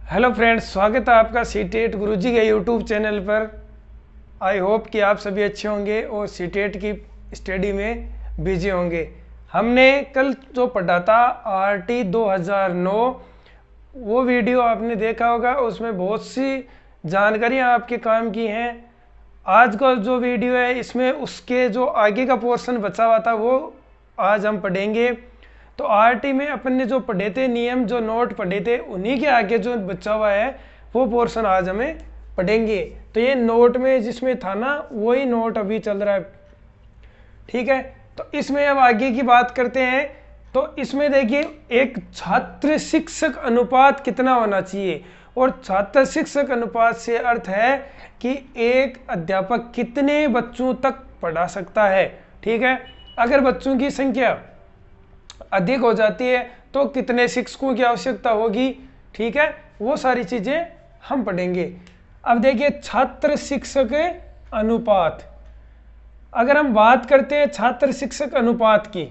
Hello friends, स्वागत है आपका सीटेट गुरुजी के यूट्यूब चैनल पर। आई होप कि आप सभी अच्छे होंगे और सीटेट की स्टडी में बिजी होंगे। हमने कल जो पढ़ा था आरटी 2009, वो वीडियो आपने देखा होगा। उसमें बहुत सी जानकारियां आपके काम की हैं। आज का जो वीडियो है इसमें उसके जो आगे का पोर्शन बचा हुआ था वो आज हम पढ़ेंगे। तो आरटी में अपन ने जो पढ़े थे नियम, जो नोट पढ़े थे, उन्हीं के आगे जो बचा हुआ है वो पोर्शन आज हमें पढ़ेंगे। तो ये नोट में जिसमें था ना, वही नोट अभी चल रहा है, ठीक है। तो इसमें अब आगे की बात करते हैं। तो इसमें देखिए, एक छात्र शिक्षक अनुपात कितना होना चाहिए, और छात्र शिक्षक अनुपात से अर्थ है कि एक अध्यापक कितने बच्चों तक पढ़ा सकता है, ठीक है। अगर बच्चों की संख्या अधिक हो जाती है तो कितने शिक्षकों की आवश्यकता होगी, ठीक है। वो सारी चीजें हम पढ़ेंगे। अब देखिए, छात्र शिक्षक अनुपात, अगर हम बात करते हैं छात्र शिक्षक अनुपात की,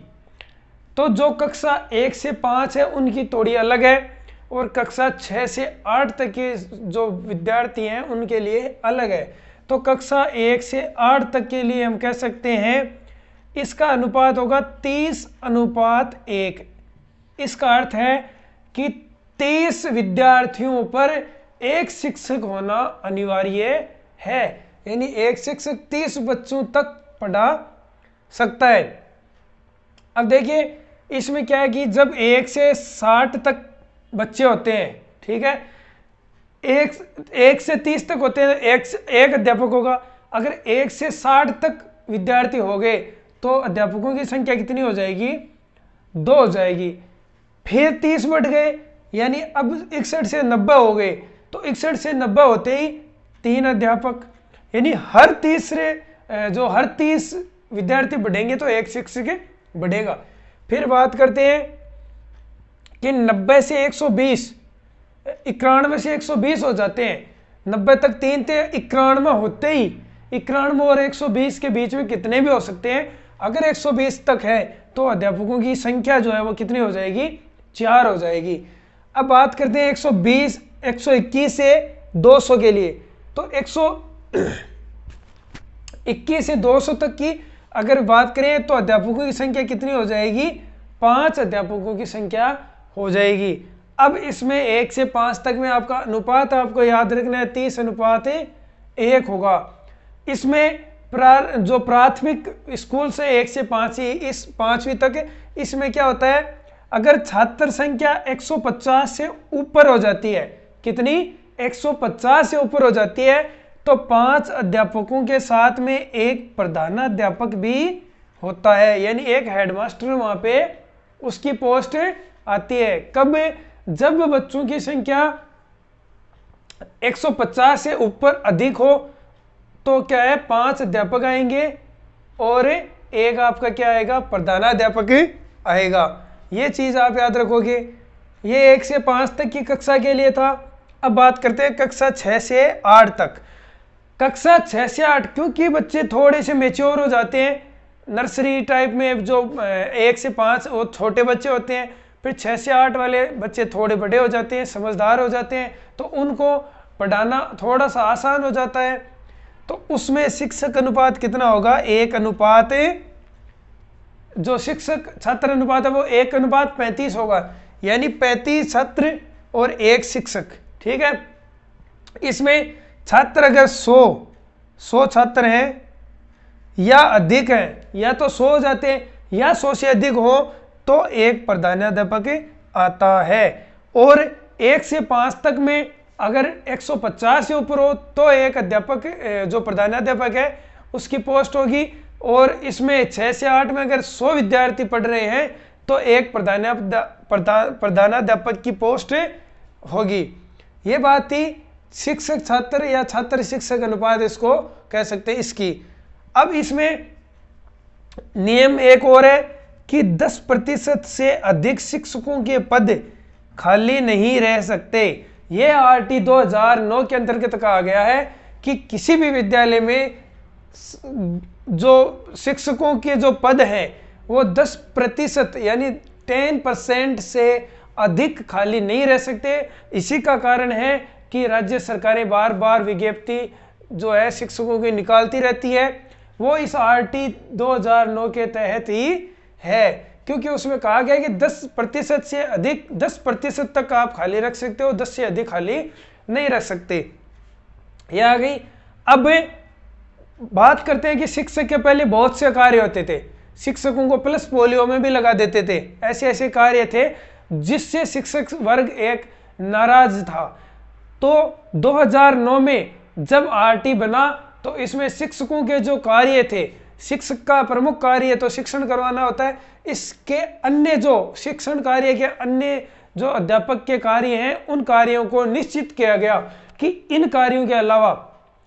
तो जो कक्षा 1 से 5 है उनकी थोड़ी अलग है, और कक्षा 6 से 8 तक के जो विद्यार्थी हैं उनके लिए अलग है। तो कक्षा 1 से 8 तक के लिए हम कह सकते हैं इसका अनुपात होगा 30:1। इसका अर्थ है कि 30 विद्यार्थियों पर एक शिक्षक होना अनिवार्य है, यानी एक शिक्षक 30 बच्चों तक पढ़ा सकता है। अब देखिए, इसमें क्या है कि जब 1 से 60 तक बच्चे होते हैं, ठीक है, 1 से 30 तक होते हैं, एक अध्यापक होगा। अगर 1 से 60 तक विद्यार्थी हो गए तो अध्यापकों की संख्या कितनी हो जाएगी? 2 हो जाएगी। फिर 30 बढ़ गए, यानी अब 61 से 90 हो गए, तो 61 से 90 होते ही 3 अध्यापक, यानी हर 30 विद्यार्थी बढ़ेंगे तो एक शिक्षक बढ़ेगा। फिर बात करते हैं कि 90 से 120, 91 से 120 हो जाते हैं। 90 तक 3 थे, 91 होते ही 91 और 120 के बीच में कितने भी हो सकते हैं। अगर 120 तक है तो अध्यापकों की संख्या जो है वो कितनी हो जाएगी? 4 हो जाएगी। अब बात करते हैं 121 से 200 के लिए। तो 121 से 200 तक की अगर बात करें तो अध्यापकों की संख्या कितनी हो जाएगी? 5 अध्यापकों की संख्या हो जाएगी। अब इसमें 1 से 5 तक में आपका अनुपात आपको याद रखना है 30:1 होगा। इसमें जो प्राथमिक स्कूल से 1 से 5 ही इस 5वीं तक, इसमें क्या होता है, अगर छात्र संख्या 150 से ऊपर हो जाती है, कितनी? 150 से ऊपर हो जाती है, तो 5 अध्यापकों के साथ में एक प्रधानाध्यापक भी होता है, यानी एक हेडमास्टर वहां पे उसकी पोस्ट आती है। कब? जब बच्चों की संख्या 150 से ऊपर अधिक हो तो क्या है, 5 अध्यापक आएंगे और एक आपका क्या आएगा? प्रधानाध्यापक आएगा। ये चीज आप याद रखोगे। ये 1 से 5 तक की कक्षा के लिए था। अब बात करते हैं कक्षा 6 से 8 तक। कक्षा 6 से 8 क्योंकि बच्चे थोड़े से मेच्योर हो जाते हैं, नर्सरी टाइप में जो 1 से 5 वो छोटे बच्चे होते हैं, फिर 6 से 8 वाले बच्चे थोड़े बड़े हो जाते हैं, समझदार हो जाते हैं, तो उनको पढ़ाना थोड़ा सा आसान हो जाता है। तो उसमें शिक्षक अनुपात कितना होगा? 1 अनुपात, जो शिक्षक छात्र अनुपात है वो 1:35 होगा, यानी 35 छात्र और 1 शिक्षक, ठीक है। इसमें छात्र अगर 100 छात्र हैं या अधिक हैं, या तो 100 हो जाते हैं, या 100 से अधिक हो तो एक प्रधानाध्यापक आता है। और 1 से 5 तक में अगर 150 से ऊपर हो तो एक अध्यापक, जो प्रधानाध्यापक है, उसकी पोस्ट होगी। और इसमें 6 से 8 में अगर 100 विद्यार्थी पढ़ रहे हैं तो एक प्रधानाध्यापक की पोस्ट होगी। ये बात थी शिक्षक छात्र या छात्र शिक्षक अनुपात, इसको कह सकते हैं इसकी। अब इसमें नियम एक और है कि 10% से अधिक शिक्षकों के पद खाली नहीं रह सकते। ये आरटी 2009 के अंतर्गत कहा गया है कि किसी भी विद्यालय में जो शिक्षकों के जो पद हैं वो 10% यानी 10% से अधिक खाली नहीं रह सकते। इसी का कारण है कि राज्य सरकारें बार बार विज्ञप्ति जो है शिक्षकों की निकालती रहती है, वो इस RT 2009 के तहत ही है, क्योंकि उसमें कहा गया है कि 10% से अधिक 10% तक आप खाली रख सकते हो, 10 से अधिक खाली नहीं रख सकते। ये आ गई। अब बात करते हैं कि शिक्षक के पहले बहुत से कार्य होते थे, शिक्षकों को प्लस पोलियो में भी लगा देते थे, ऐसे ऐसे कार्य थे जिससे शिक्षक वर्ग एक नाराज था। तो 2009 में जब RT बना तो इसमें शिक्षकों के जो कार्य थे, शिक्षक का प्रमुख कार्य तो शिक्षण करवाना होता है, इसके अन्य जो शिक्षण कार्य के अन्य जो अध्यापक के कार्य हैं उन कार्यों को निश्चित किया गया कि इन कार्यों के अलावा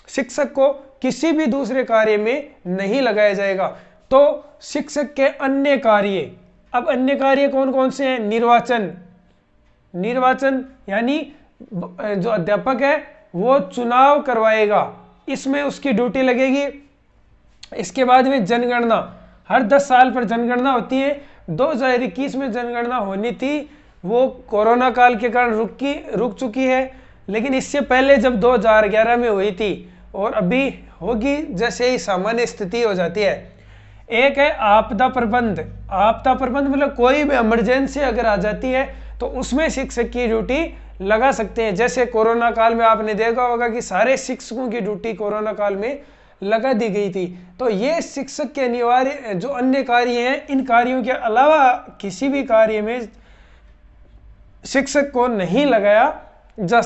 शिक्षक को किसी भी दूसरे कार्य में नहीं लगाया जाएगा। तो शिक्षक के अन्य कार्य, अब अन्य कार्य कौन कौन से हैं? निर्वाचन यानी जो अध्यापक है वो चुनाव करवाएगा, इसमें उसकी ड्यूटी लगेगी। इसके बाद में जनगणना, हर 10 साल पर जनगणना होती है। 2021 में जनगणना होनी थी, वो कोरोना काल के कारण रुक चुकी है, लेकिन इससे पहले जब 2011 में हुई थी और अभी होगी जैसे ही सामान्य स्थिति हो जाती है। एक है आपदा प्रबंध। आपदा प्रबंध मतलब कोई भी इमरजेंसी अगर आ जाती है तो उसमें शिक्षक की ड्यूटी लगा सकते हैं। जैसे कोरोना काल में आपने देखा होगा कि सारे शिक्षकों की ड्यूटी कोरोना काल में लगा दी गई थी। तो ये शिक्षक के अनिवार्य जो अन्य कार्य हैं, इन कार्यों के अलावा किसी भी कार्य में शिक्षक को नहीं लगाया जा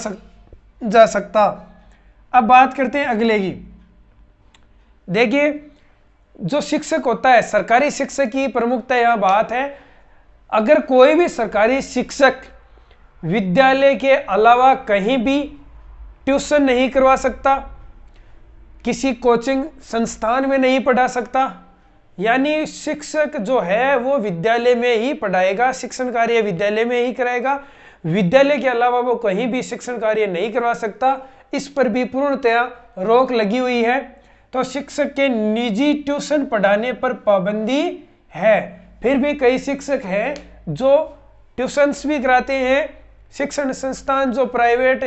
सकता। अब बात करते हैं अगले की। देखिए, जो शिक्षक होता है, सरकारी शिक्षक की प्रमुखता यह बात है, अगर कोई भी सरकारी शिक्षक विद्यालय के अलावा कहीं भी ट्यूशन नहीं करवा सकता, किसी कोचिंग संस्थान में नहीं पढ़ा सकता, यानी शिक्षक जो है वो विद्यालय में ही पढ़ाएगा, शिक्षण कार्य विद्यालय में ही कराएगा, विद्यालय के अलावा वो कहीं भी शिक्षण कार्य नहीं करवा सकता। इस पर भी पूर्णतया रोक लगी हुई है। तो शिक्षक के निजी ट्यूशन पढ़ाने पर पाबंदी है। फिर भी कई शिक्षक हैं जो ट्यूशन्स भी कराते हैं, शिक्षण संस्थान जो प्राइवेट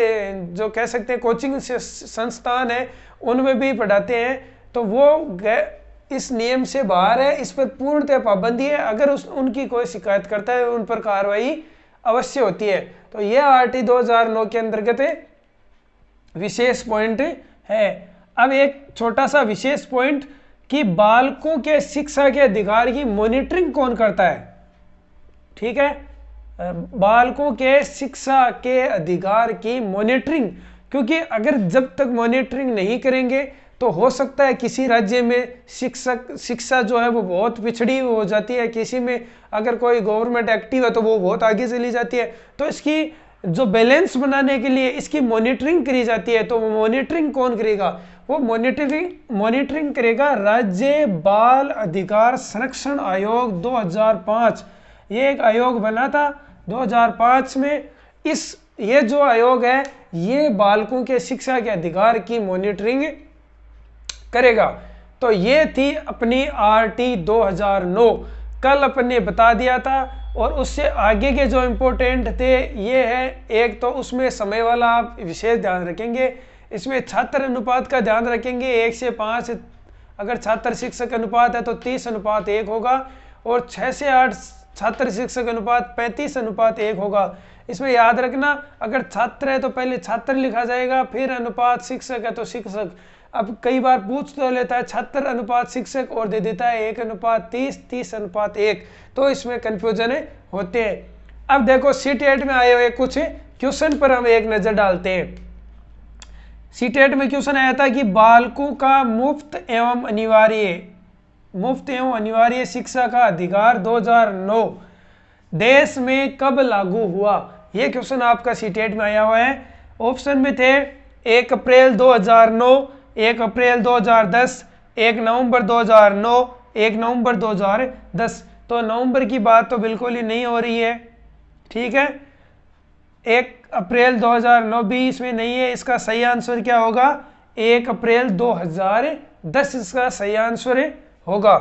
जो कह सकते हैं कोचिंग संस्थान है उनमें भी पढ़ाते हैं, तो वो इस नियम से बाहर है, इस पर पूर्णतः पाबंदी है। अगर उनकी कोई शिकायत करता है उन पर कार्रवाई अवश्य होती है। तो यह RT 2009 के अंतर्गत विशेष पॉइंट है। अब एक छोटा सा विशेष पॉइंट कि बालकों के शिक्षा के अधिकार की मॉनिटरिंग कौन करता है। ठीक है, बालकों के शिक्षा के अधिकार की मॉनिटरिंग, क्योंकि अगर जब तक मॉनिटरिंग नहीं करेंगे तो हो सकता है किसी राज्य में शिक्षा जो है वो बहुत पिछड़ी हो जाती है, किसी में अगर कोई गवर्नमेंट एक्टिव है तो वो बहुत आगे चली जाती है। तो इसकी जो बैलेंस बनाने के लिए इसकी मॉनिटरिंग करी जाती है। तो वो मॉनिटरिंग कौन करेगा? वो मॉनिटरिंग करेगा राज्य बाल अधिकार संरक्षण आयोग 2005। ये एक आयोग बना था 2005 में। ये जो आयोग है ये बालकों के शिक्षा के अधिकार की मॉनिटरिंग करेगा। तो ये थी अपनी RT 2009। कल अपन ने बता दिया था, और उससे आगे के जो इम्पोर्टेंट थे ये है, एक तो उसमें समय वाला आप विशेष ध्यान रखेंगे, इसमें छात्र अनुपात का ध्यान रखेंगे 1 से 5, अगर छात्र शिक्षक अनुपात है तो 30:1 होगा, और 6 से 8 छात्र शिक्षक अनुपात 35:1 होगा। इसमें याद रखना, अगर छात्र है तो पहले छात्र लिखा जाएगा, फिर अनुपात, शिक्षक है तो शिक्षक। अब कई बार पूछ तो लेता है छात्र अनुपात शिक्षक और दे देता है 1:30, 30:1, तो इसमें कंफ्यूजन होते हैं। अब देखो CTET में आए हुए कुछ क्वेश्चन पर हम एक नजर डालते हैं। CTET में क्वेश्चन आया था कि बालकों का मुफ्त एवं अनिवार्य शिक्षा का अधिकार 2009 देश में कब लागू हुआ? यह क्वेश्चन आपका CTET में आया हुआ है। ऑप्शन में थे 1 अप्रैल 2009, 1 अप्रैल 2010, 1 नवंबर 2009, 1 नवंबर 2010। तो नवंबर की बात तो बिल्कुल ही नहीं हो रही है। ठीक है, 1 अप्रैल 2009 भी इसमें नहीं है। इसका सही आंसर क्या होगा? 1 अप्रैल 2010 इसका सही आंसर होगा।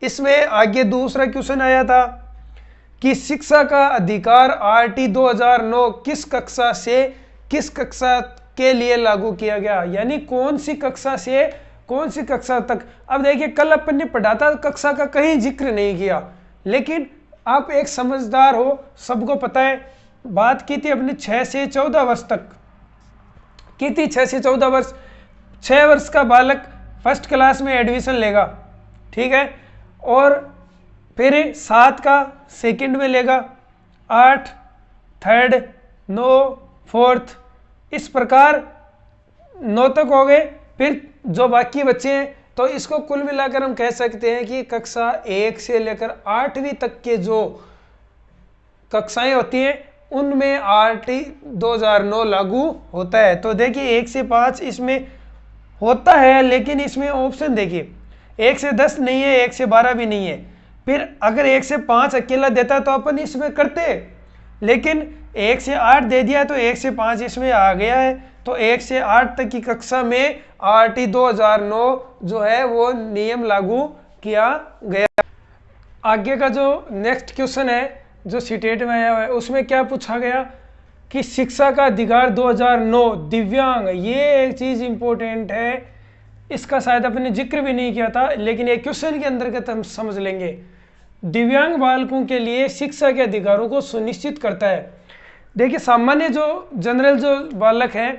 इसमें आगे दूसरा क्वेश्चन आया था कि शिक्षा का अधिकार आरटी 2009 किस कक्षा से किस कक्षा के लिए लागू किया गया, यानी कौन सी कक्षा से कौन सी कक्षा तक। अब देखिए कल अपन ने पढ़ा था कक्षा का कहीं जिक्र नहीं किया, लेकिन आप एक समझदार हो, सबको पता है, बात की थी अपने 6 से 14 वर्ष तक की थी। 6 से 14 वर्ष, 6 वर्ष का बालक फर्स्ट क्लास में एडमिशन लेगा, ठीक है, और फिर 7 का सेकंड में लेगा, 8 थर्ड, 9 फोर्थ, इस प्रकार 9 तक हो गए। फिर जो बाकी बच्चे हैं, तो इसको कुल मिलाकर हम कह सकते हैं कि कक्षा 1 से लेकर 8वीं तक के जो कक्षाएं होती हैं उनमें आरटी 2009 लागू होता है। तो देखिए 1 से 5 इसमें होता है, लेकिन इसमें ऑप्शन देखिए 1 से 10 नहीं है, 1 से 12 भी नहीं है। फिर अगर 1 से 5 अकेला देता तो अपन इसमें करते, लेकिन 1 से 8 दे दिया तो 1 से 5 इसमें आ गया है। तो 1 से 8 तक की कक्षा में आरटी 2009 जो है वो नियम लागू किया गया। आगे का जो नेक्स्ट क्वेश्चन है जो सीटेट में आया हुआ है, उसमें क्या पूछा गया कि शिक्षा का अधिकार 2009 दिव्यांग, ये एक चीज इंपॉर्टेंट है, इसका शायद अपने जिक्र भी नहीं किया था, लेकिन ये क्वेश्चन के अंतर्गत हम समझ लेंगे। दिव्यांग बालकों के लिए शिक्षा के अधिकारों को सुनिश्चित करता है। देखिए सामान्य जो जनरल जो बालक हैं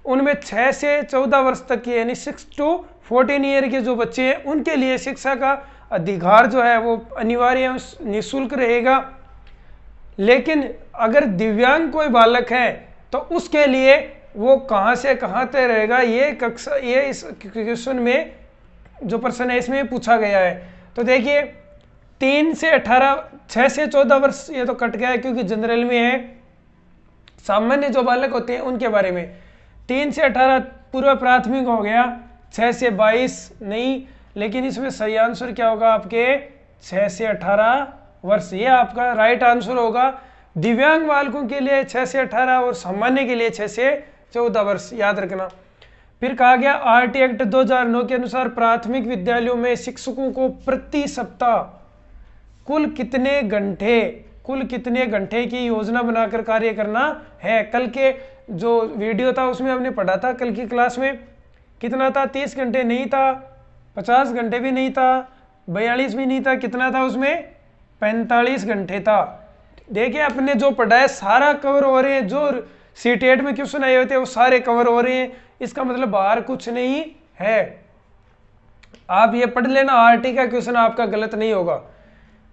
उनमें 6 से 14 वर्ष तक के यानी 6 to 14 ईयर के जो बच्चे हैं उनके लिए शिक्षा का अधिकार जो है वो अनिवार्य निःशुल्क रहेगा। लेकिन अगर दिव्यांग कोई बालक है तो उसके लिए वो कहाँ से कहाँ तक रहेगा, ये कक्षा ये इस क्वेश्चन में जो प्रश्न है इसमें पूछा गया है। तो देखिए 3 से 18, 6 से 14 वर्ष ये तो कट गया है क्योंकि जनरल में है, सामान्य जो बालक होते हैं उनके बारे में 3 से 18 पूर्व प्राथमिक हो गया, 6 से 22 नहीं, लेकिन इसमें सही आंसर क्या होगा आपके 6 से 18 वर्ष, ये आपका राइट आंसर होगा। दिव्यांग बालकों के लिए 6 से 18 और सामान्य के लिए 6 से 14 वर्ष, याद रखना। फिर कहा गया आरटी एक्ट 2009 के अनुसार प्राथमिक विद्यालयों में शिक्षकों को प्रति सप्ताह कुल कितने घंटे की योजना बनाकर कार्य करना है। कल के जो वीडियो था उसमें हमने पढ़ा था, कल की क्लास में कितना था, 30 घंटे नहीं था, 50 घंटे भी नहीं था, 42 भी नहीं था, कितना था उसमें 45 घंटे था। देखिए अपने जो पढ़ा है सारा कवर हो रहे हैं, जो सीटेट में क्वेश्चन आए होते हैं वो सारे कवर हो रहे हैं, इसका मतलब बाहर कुछ नहीं है। आप ये पढ़ लेना, आरटी का क्वेश्चन आपका गलत नहीं होगा।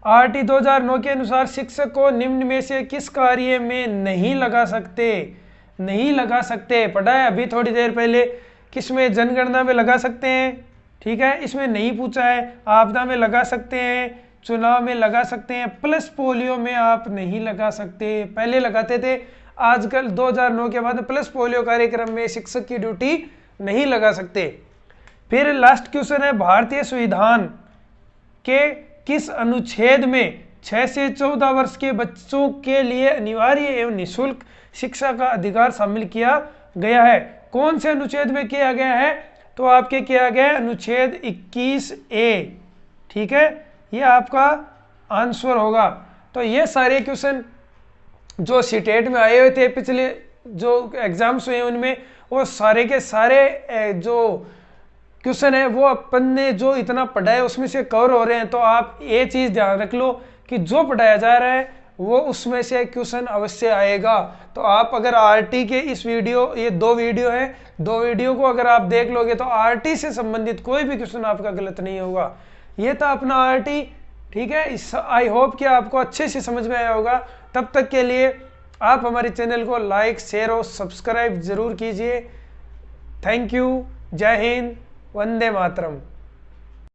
आरटी 2009 के अनुसार शिक्षक को निम्न में से किस कार्य में नहीं लगा सकते, पढ़ा है अभी थोड़ी देर पहले, किसमें जनगणना में लगा सकते हैं, ठीक है, इसमें नहीं पूछा है, आपदा में लगा सकते हैं, चुनाव में लगा सकते हैं, प्लस पोलियो में आप नहीं लगा सकते, पहले लगाते थे, आजकल 2009 के बाद प्लस पोलियो कार्यक्रम में शिक्षक की ड्यूटी नहीं लगा सकते। फिर लास्ट क्वेश्चन है भारतीय संविधान के किस अनुच्छेद में 6 से 14 वर्ष के बच्चों के लिए अनिवार्य एवं निःशुल्क शिक्षा का अधिकार शामिल किया गया है। कौन से अनुच्छेद में किया गया है, तो आपके किया गया है अनुच्छेद 21A, ठीक है, ये आपका आंसर होगा। तो ये सारे क्वेश्चन जो सीटेट में आए हुए थे पिछले जो एग्जाम्स हुए उनमें, वो सारे के सारे जो क्वेश्चन है वो अपन ने जो इतना पढ़ा है उसमें से कवर हो रहे हैं। तो आप ये चीज़ ध्यान रख लो कि जो पढ़ाया जा रहा है वो उसमें से क्वेश्चन अवश्य आएगा। तो आप अगर आरटी के इस वीडियो, ये 2 वीडियो है, 2 वीडियो को अगर आप देख लोगे तो आरटी से संबंधित कोई भी क्वेश्चन आपका गलत नहीं होगा। ये था अपना आरटी, ठीक है। आई होप कि आपको अच्छे से समझ में आया होगा। तब तक के लिए आप हमारे चैनल को लाइक, शेयर और सब्सक्राइब जरूर कीजिए। थैंक यू, जय हिंद, वंदे मातरम।